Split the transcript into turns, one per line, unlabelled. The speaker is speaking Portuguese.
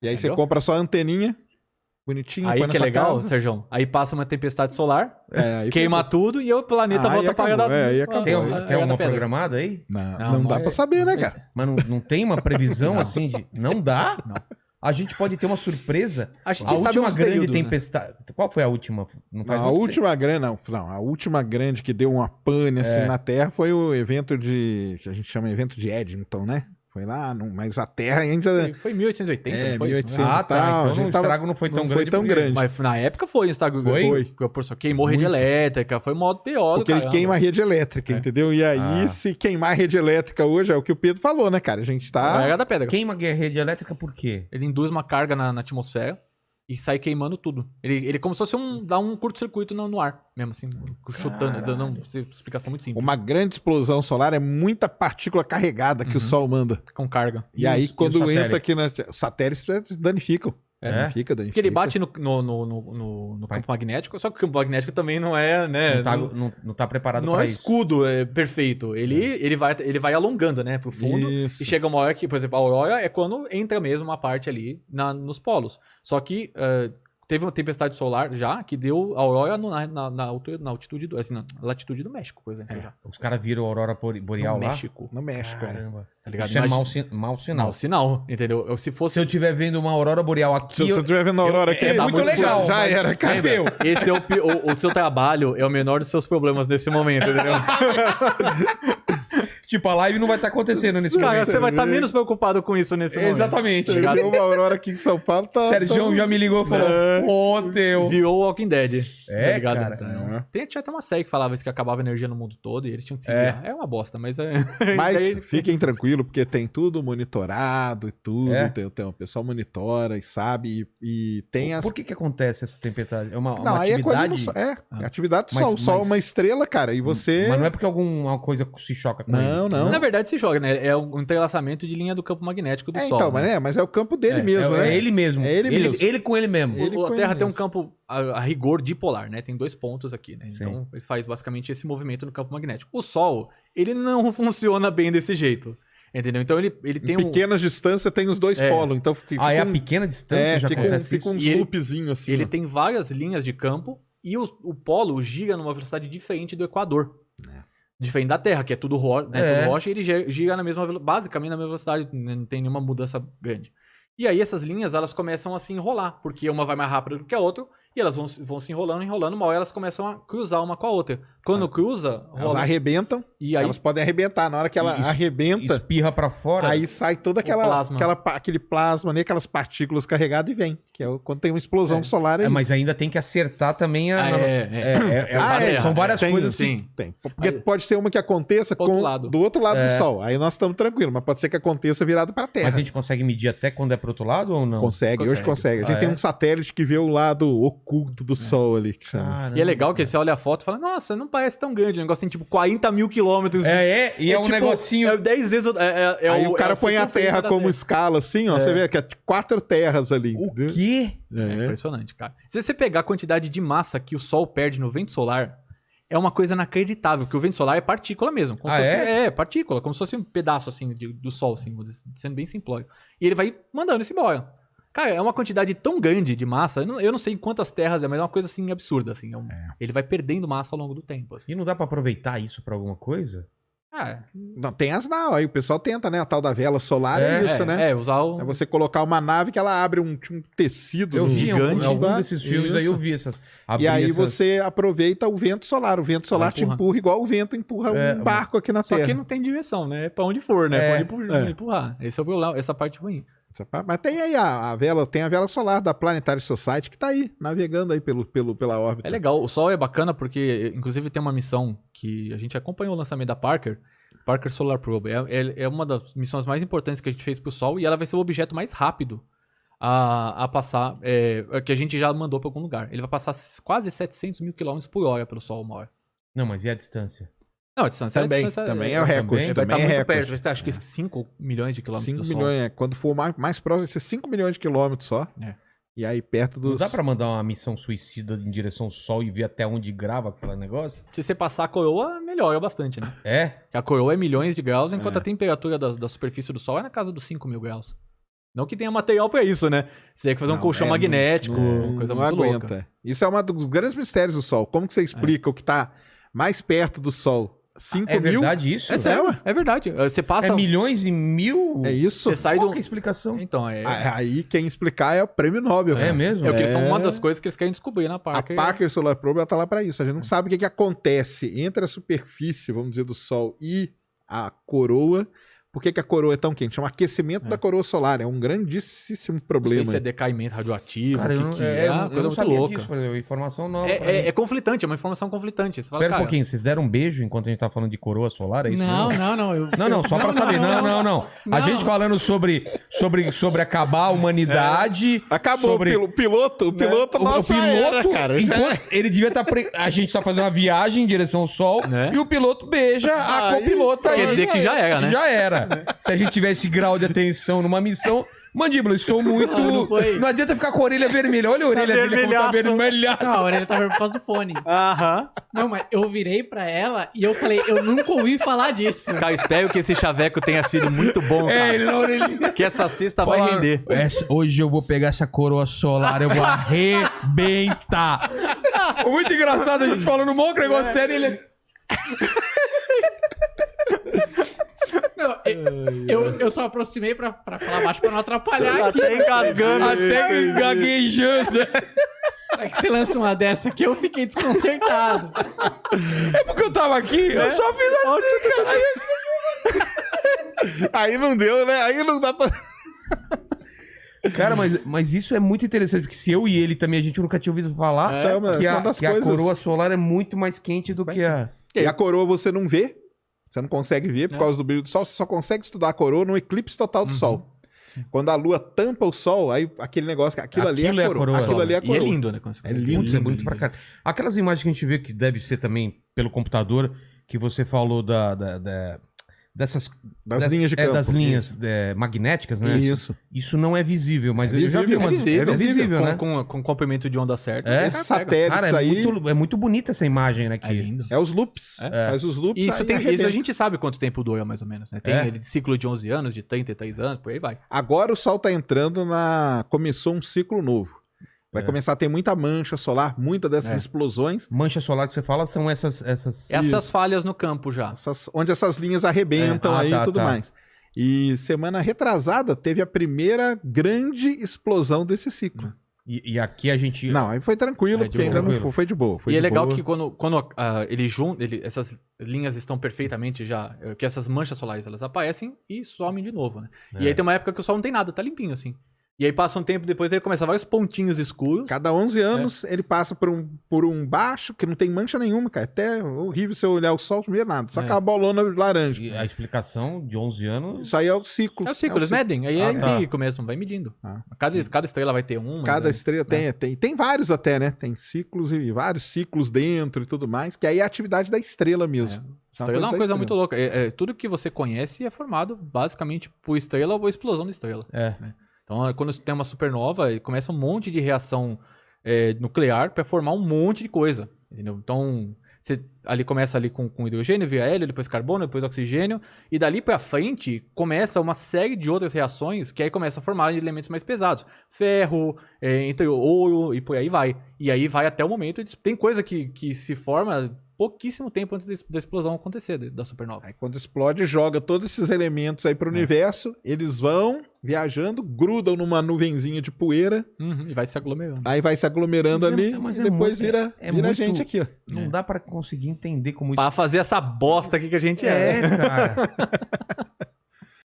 E aí
Entendeu?
você compra só a anteninha, bonitinho,
Aí
põe na
que é
sua
legal,
casa.
Sérgio. Aí passa uma tempestade solar,
Aí
queima tudo e o planeta
Aí
volta pra
acabou,
Ilha da...
aí acabou.
Tem,
Aí
tem
Ilha
alguma
da Pedra.
programada aí?
Não dá pra saber, né, cara?
Mas não tem uma previsão assim de. Não dá?
Não.
A gente pode ter uma surpresa.
A gente
A
sabe
última
uns
grande
períodos, né?
tempestade. Qual foi a última? Não faz
A
muito
última grande, não, a última grande que deu uma pane assim
É.
na Terra foi o evento que a gente chama evento de Eddington, né? Foi lá, mas a Terra ainda...
Foi em 1880,
É,
não foi?
1800.
Ah, tá.
tal, a
Então
gente
o
tava-
estrago não foi tão
não
grande.
foi tão
porque-
grande.
Mas na época foi o Instagram.
Foi?
Queimou rede elétrica, foi modo pior
Porque ele queima a rede elétrica,
É.
entendeu? E aí,
Ah.
se queimar a rede elétrica hoje, é o que o Pedro falou, né, cara? A gente tá...
Ilha da Pedra.
Queima a rede elétrica por quê?
Ele induz uma carga na atmosfera e sai queimando tudo. Ele como se fosse dá um curto-circuito no ar, mesmo assim, chutando, dando uma explicação muito simples.
Uma grande explosão solar é muita partícula carregada que o Sol manda.
Com carga.
E aí,
os
quando entra
satélites?
aqui os satélites danificam.
É?
Danifica.
Porque ele bate no campo magnético, só que o campo magnético também não é, né?
Não tá preparado
Não
pra
é
isso.
escudo perfeito. Ele vai alongando, né, pro fundo.
Isso.
E chega uma hora que, por exemplo, a aurora é quando entra mesmo uma parte ali nos polos. Só que teve uma tempestade solar já que deu a aurora na altitude assim, na latitude do México, por exemplo. Já.
Os caras viram a aurora boreal
No
lá?
México.
No México, é.
Caramba.
Tá ligado?
Isso é
Imagina-
mau sinal.
Não, sinal, entendeu? Se
Se
fosse.
eu estiver vendo uma aurora boreal aqui...
Se você estiver vendo a aurora aqui,
é
dá
muito
muito
legal.
já
mas-
era, cara.
Entendeu?
Esse é o seu trabalho é o menor dos seus problemas nesse momento, entendeu?
Tipo, a live não vai estar acontecendo nesse
Cara,
momento.
você vai estar menos preocupado com isso nesse momento.
Exatamente.
Você viu uma aurora aqui em São Paulo, tá...
Sérgio já me ligou e falou: Ô, teu.
Virou Walking Dead.
É,
tá ligado?
cara.
Então, tinha até uma série que falava isso, que acabava a energia no mundo todo e eles tinham que se virar. É uma bosta, mas é...
Mas
Daí-
fiquem tranquilos, porque tem tudo monitorado e tudo.
É.
Tem, o pessoal monitora e sabe. E tem as.
Por que acontece essa tempestade? É uma
Não, aí é coisa do
atividade...
sol. É atividade do
Mas-
sol. O sol é
mas-
uma estrela, cara. E você.
Mas não é porque alguma coisa se choca com
Não,
ele.
não.
Na verdade, se joga, né? É um entrelaçamento de linha do campo magnético do Sol.
Então,
né?
mas é o campo dele
É,
mesmo,
É,
né?
é ele mesmo.
É ele mesmo.
Ele com ele mesmo.
Ele
A
com
Terra
ele
tem um
mesmo.
campo a rigor dipolar, né? Tem 2 pontos aqui, né?
Sim.
Então, ele faz basicamente esse movimento no campo magnético. O Sol, ele não funciona bem desse jeito. Entendeu? Então, ele tem
Em pequenas distâncias tem os dois
É.
polos. Então fica,
Aí a
um-
pequena distância já
fica,
acontece
fica
isso.
uns
E ele-
loopzinhos assim.
Ele
ó.
tem várias linhas de campo e o polo gira numa velocidade diferente do Equador. Diferente da Terra, que é tudo, tudo rocha, e ele gira na mesma basicamente na mesma velocidade, né, não tem nenhuma mudança grande. E aí essas linhas, elas começam a se enrolar, porque uma vai mais rápido do que a outra, e elas vão se enrolando, uma hora elas começam a cruzar uma com a outra. Quando cruza,
Elas
rola,
arrebentam.
e aí
Elas podem arrebentar. Na hora que ela
Isso-
arrebenta,
Espirra pra fora.
aí sai toda
plasma.
aquele plasma, né? Aquelas partículas carregadas e vem. Que é quando tem uma explosão solar. É
Mas
isso.
ainda tem que acertar também a.
Ah, é.
São várias
Tem,
coisas
sim.
Tem. Porque
Aí-
pode ser uma que aconteça
Outro lado.
do outro lado
É.
do Sol. Aí nós estamos tranquilos. Mas pode ser que aconteça virado para a Terra.
Mas a gente consegue medir até quando é pro outro lado ou não?
Consegue, hoje consegue. A gente
Ah,
tem
é?
um satélite que vê o lado oculto do Sol ali. Que chama.
Caramba.
E é legal que você olha a foto e fala, nossa, não parece tão grande, o negócio tem tipo 40 mil quilômetros.
E é um
tipo,
negocinho.
É 10 vezes...
Aí o cara põe a
circunferência
Terra
da
como
Terra.
escala, assim, ó. Você vê que é 4 terras ali.
O
entendeu?
quê?
É impressionante, cara. Se você pegar a quantidade de massa que o Sol perde no vento solar, é uma coisa inacreditável, porque o vento solar é partícula mesmo. Como se fosse, partícula, como se fosse um pedaço assim do Sol, assim, sendo bem simplório. E ele vai mandando isso embora. Cara, é uma quantidade tão grande de massa, eu não sei quantas terras é, mas é uma coisa assim absurda, assim. Ele vai perdendo massa ao longo do tempo. Assim.
E não dá pra aproveitar isso pra alguma coisa?
Não, tem as naus. Aí o pessoal tenta, né? A tal da vela solar é isso, né?
Usar o...
É você colocar uma nave que ela abre um tecido
Eu vi
gigante.
em algum
lá.
desses filmes aí,
Isso.
eu vi essas.
E aí
essas-
você aproveita o vento solar. O vento solar te
empurra.
empurra igual o vento empurra um barco aqui na
Só
Terra.
que não tem direção, né? É pra onde for, né? Pode empurrar. Esse é o problema, essa parte ruim.
Mas tem aí a vela, tem a vela solar da Planetary Society que tá aí, navegando aí pela órbita.
É legal, o Sol é bacana porque, inclusive, tem uma missão que a gente acompanhou o lançamento da Parker Solar Probe. É uma das missões mais importantes que a gente fez pro Sol e ela vai ser o objeto mais rápido a passar, que a gente já mandou pra algum lugar. Ele vai passar quase 700 mil quilômetros por hora pelo Sol uma hora.
Não, mas e a distância?
Não, a distância
Também é o recorde.
Vai estar
Também é
muito
recorde.
perto, vai estar acho que 5 milhões de quilômetros
5
do Sol.
milhões, quando for mais próximo, vai ser 5 milhões de quilômetros só.
É.
E aí perto dos...
Não dá pra mandar uma missão suicida em direção ao Sol e ver até onde grava aquele negócio?
Se você passar a coroa, melhora bastante, né?
É?
Porque a coroa é milhões de graus, enquanto a temperatura da superfície do Sol é na casa dos 5 mil graus. Não que tenha material pra isso, né? Você tem que fazer um colchão magnético, coisa muito
aguenta.
louca.
Isso é um dos grandes mistérios do Sol. Como que você explica o que tá mais perto do Sol? 5
É
mil?
verdade isso?
É sério, é verdade. Você passa...
É milhões e mil?
É isso?
Você sai
Qual
do...
que é a explicação?
Então,
Aí quem explicar é o prêmio Nobel.
É
cara.
mesmo?
É o que eles são uma das coisas que eles querem descobrir na Parker.
A Parker Solar Probe ela tá lá para isso. A gente não sabe o que acontece entre a superfície, vamos dizer, do Sol e a coroa. Por que a coroa é tão quente? É um aquecimento da coroa solar. É um grandíssimo
Não
problema.
sei se é decaimento radioativo,
Cara,
o que é, uma
eu
coisa
não
muito
sabia
louca.
disso, por exemplo, informação nova.
É conflitante, é uma informação conflitante. Você fala,
Espera um
cara,
pouquinho, vocês deram um beijo enquanto a gente tá falando de coroa solar? É isso?
Não.
Não, só pra saber. Não. A gente falando sobre acabar a humanidade.
Acabou
sobre...
o piloto. O piloto, cara.
Enquanto ele devia estar. A gente tá fazendo uma viagem em direção ao Sol
Né?
e o piloto beija a copilota.
quer dizer que já era, né?
Já era. Se a gente tivesse esse grau de atenção numa missão. Mandíbula, estou muito. Não adianta ficar com a orelha vermelha. Olha a orelha dele como tá vermelhaça.
Não, a orelha tá vermelha por causa do fone.
Aham.
Não, mas eu virei pra ela e eu falei, eu nunca ouvi falar disso.
Cara, espero que esse chaveco tenha sido muito bom, cara.
Ele na orelhinha.
Que essa cesta vai render.
Hoje eu vou pegar essa coroa solar, eu vou arrebentar. Foi muito engraçado a gente falando um monte de negócio sério e ele.
Não, eu só aproximei pra falar baixo pra não atrapalhar aqui.
Até engasgando.
Até gaguejando.
É que você lança uma dessa aqui, eu fiquei desconcertado.
É porque eu tava aqui, eu só fiz assim, cara.
Aí não deu, né? Aí não dá pra...
Cara, mas isso é muito interessante, porque se eu e ele também, a gente nunca tinha ouvido falar
Isso é uma das
que a
coisas.
coroa solar é muito mais quente do que a...
E a coroa você não vê. Você não consegue ver por causa do brilho do Sol. Você só consegue estudar a coroa no eclipse total do Sol. Quando a Lua tampa o Sol, aí aquele negócio... Aquilo ali é a coroa. Aquilo ali é a coroa.
E é lindo, né? Quando você
É
consegue
lindo,
ver.
É bonito pra caralho. Aquelas imagens que a gente vê que deve ser também pelo computador, que você falou dessas...
Das linhas de campo.
Das linhas magnéticas, né?
Isso.
Isso não é visível, mas
É
eu já vi
visível,
umas...
É visível,
É visível, né?
Com comprimento de onda certo.
É?
Esses
Cara, pega.
satélites
Cara,
aí...
é muito bonita essa imagem, né?
É lindo.
É os loops.
É.
Faz os loops,
Isso,
aí
isso
arrebenta.
a gente sabe quanto tempo dura, mais ou menos, né? Tem ele de ciclo de 11 anos, de 33 anos, por aí vai.
Agora o Sol tá entrando Começou um ciclo novo. Vai começar a ter muita mancha solar, muita dessas explosões.
Mancha solar que você fala são essas...
Essas falhas no campo já.
Onde essas linhas arrebentam aí e tudo mais. E semana retrasada teve a primeira grande explosão desse ciclo.
E aqui a gente...
Não, aí foi tranquilo,
É de
porque
boa.
ainda não foi de boa. Foi
E
de
é legal
boa.
que quando essas linhas estão perfeitamente já... Que essas manchas solares, elas aparecem e somem de novo, né? E aí tem uma época que o Sol não tem nada, tá limpinho assim. E aí passa um tempo depois, ele começa vários pontinhos escuros.
Cada 11 anos ele passa por um baixo que não tem mancha nenhuma, cara. Até horrível você olhar o Sol, não vê nada. Só aquela bolona laranja.
E a explicação de 11 anos...
Isso aí é o ciclo.
É o ciclo, eles medem. Aí
tá.
empírico mesmo, vai medindo.
Ah.
Cada estrela vai ter uma.
Cada estrela tem vários até, né? Tem ciclos e vários ciclos dentro e tudo mais, que aí é a atividade da estrela mesmo.
Estrela é uma coisa muito louca. Tudo que você conhece é formado basicamente por estrela ou por explosão de estrela. Né? Então, quando tem uma supernova, começa um monte de reação nuclear para formar um monte de coisa. Entendeu? Então, você ali começa ali com hidrogênio, via hélio, depois carbono, depois oxigênio, e dali para frente começa uma série de outras reações que aí começa a formar elementos mais pesados. Ferro, entre ouro e por aí vai. E aí vai até o momento... Tem coisa que se forma pouquíssimo tempo antes da explosão acontecer, da supernova.
Aí quando explode, joga todos esses elementos aí pro universo, eles vão viajando, grudam numa nuvenzinha de poeira,
E vai se aglomerando.
aí vai se aglomerando ali,
mas
e depois
muito-
vira
muito-
gente aqui, ó.
Não dá pra conseguir entender como
Pra fazer essa bosta aqui que a gente é.
cara.